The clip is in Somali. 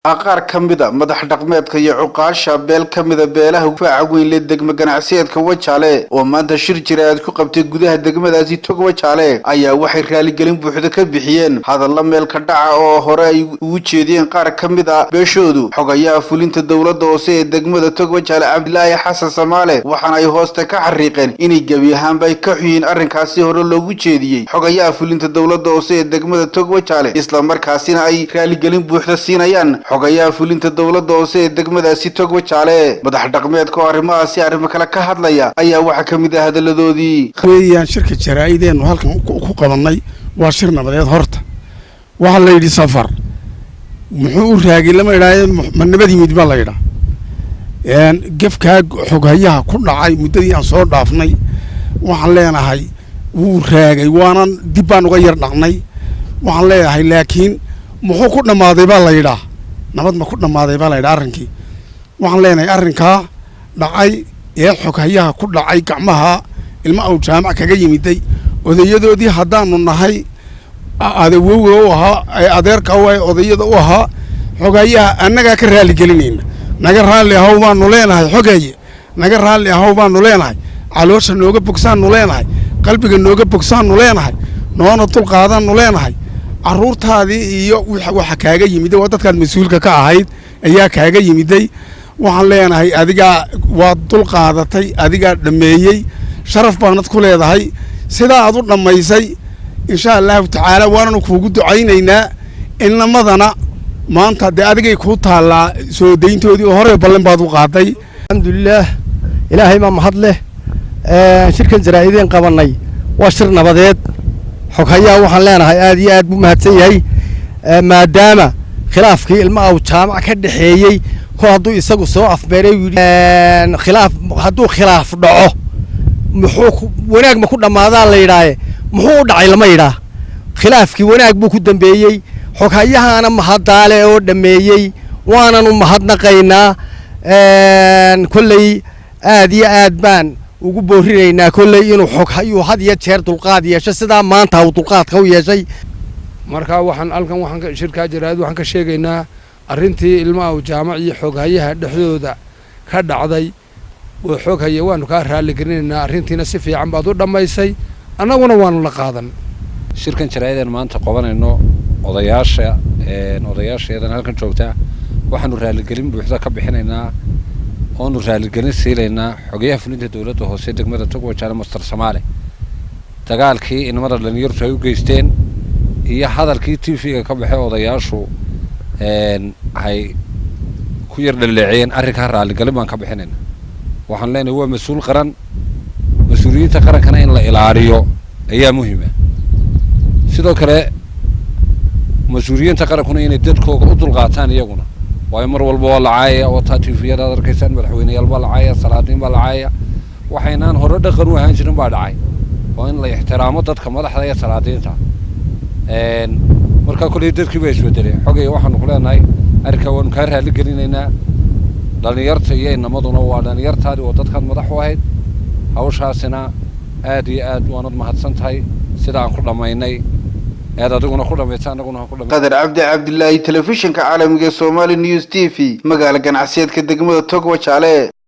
qaar ka mid ah madax dhaqameedka iyo cuqaasha beel ka mid ah beelaha faaca weyn leh degmo ganacsiyeedka Wajaale oo maanta shir jireed ku qabtay gudaha degmadaasi Tog Wajaale ayaa waxay raaligelin buuxda ka bixiyeen hadalla meel ka dhaca oo hore ay ugu jeediyeen qaar ka mid ah beeshoodu xogayaha fulinta dawladda hoose ee degmada Tog Wajaale Cabdilaahi Xasan Samaale waxaana ay hoosta ka xariiqeen inay gabi ahaanba ay ka xuyeen arrinkaasi hore loogu jeediyay xogayaha fulinta dawladda hoose ee degmada Tog Wajaale isla markaasina ay raaligelin buuxda siinayaan xogayaha fulinta dawladda hoose ee degmadaasi Tog Wajaale madax dhaqameedka arrimahaasi arrimo kale ka hadlaya ayaa waxa ka mid ah hadaladoodii weeyaan shirka jaraa'ideen halkan ku qabanay waa shir nabadeed horta waxa la yidhi safar muxuu u raagay lama ilaahay nabadii mid baa la yidhaa gefka xogayaha ku dhacay muddadii aan soo dhaafnay waxaan leenahay wuu raagay waanan dib baan uga yar dhaqnay waxaan leeyahay laakiin muxuu ku dhamaaday baa la yidhaa nabad ma ku dhamaaday baa la yidhaa arrinkii waxaan leenahay arrinkaa dhacay ee xogayaha ku dhacay gacmaha ilma uu jaamac kaga yimiday odayadoodii haddaanu nahay adawowga u ahaa adeerka u odayada u ahaa xogayaha annagaa ka raaligelinayna naga raalli ahow baanu leenahay xogaye naga raalli ahow baanu leenahay caloosha nooga bogsaannu leenahay qalbiga nooga bogsaannu leenahay noona dulqaadaannu leenahay carruurtaadii iyo waxa kaaga yimiday waa dadkaad mas-uulka ka ahayd ayaa kaaga yimiday waxaan leenahay adigaa waad dulqaadatay adigaa dhammeeyey sharaf baanad ku leedahay sidaa aad u dhammaysay insha allahu tacaala waananu kuugu ducaynaynaa inamadana maanta dee adigay kuu taallaa soo dayntoodii oo hore ballan baad u qaaday alxamdulilaah ilaahay baa mahad leh shirkan jaraa'ideen qabannay waa shir nabadeed xoghayaha waxaan leenahay aad iyo aad buu mahadsan yahay maadaama khilaafkii ilma aw jaamac ka dhaxeeyey ko hadduu isagu soo afbeeray khilaaf hadduu khilaaf dhaco muxuu wanaag ma ku dhammaadaa la yidhaaye muxuu u dhacay lama yidhaa khilaafkii wanaag buu ku dambeeyey xoghayahana mahaddaale oo dhammeeyey waananu mahadnaqaynaa kolley aad iyo aad baan ugu boorinaynaa kolley inuu xoghayuu had iyo jeer dulqaad yeesho sidaa maanta uu dulqaadka u yeeshay marka waxaan shirkaa jaraa'id waxaan ka sheegaynaa arrintii ilma aw jaamac iyo xoghayaha dhexdooda ka dhacday oo xoghaye waanu kaa raaligelinaynaa arrintiina si fiican baad u dhammaysay annaguna waanu la qaadan shirkan jaraa'ideen maanta qabanayno odayaasheedan halkan joogtaa waxaanu raaligelin buuxda ka bixinaynaa oonu raaligelin siilaynaa xogayaha fulinta dawladda hoose degmada Tog Wajaale Mastar Samaale dagaalkii inamada dhalinyartu ay u geysteen iyo hadalkii TV-ga ka baxay odayaashu ay ku yar dhaleeceen arrinka raaligelin baan ka bixinaynaa waxaan leenahay waa mas'uul qaran mas'uuliyadda qarankana in la ilaaliyo ayaa muhiim ah sidoo kale mas'uuliyadda qarankuna inay dadkooda u dulqaataan iyaguna waayo mar walba waa la caayaya oo taa TV-yada aad arkaysaan madaxweyneyaal baa la caayaya salaadiin baa la caayaya waxaynaan hore dhaqan u ahaan jirin baa dhacay waa in la ixtiraamo dadka madaxda iyo salaadiinta markaa kolley dadkii baa isbedelay xogay waxaanu ku leenahay arrinkaa waanu kaa raaligelinaynaa dhalinyarta iyo inamaduna waa dhalinyartaadii oo dadkaad madax u ahayd hawshaasina aad iyo aad waanad mahadsan tahay sida aan ku dhammaynay aad adiguna ku dhammaysa annaguna ku dhammaynay qadar cabdilaahi telefishinka caalamiga Somali News TV magaala ganacsiyeedka degmada Tog Wajaale.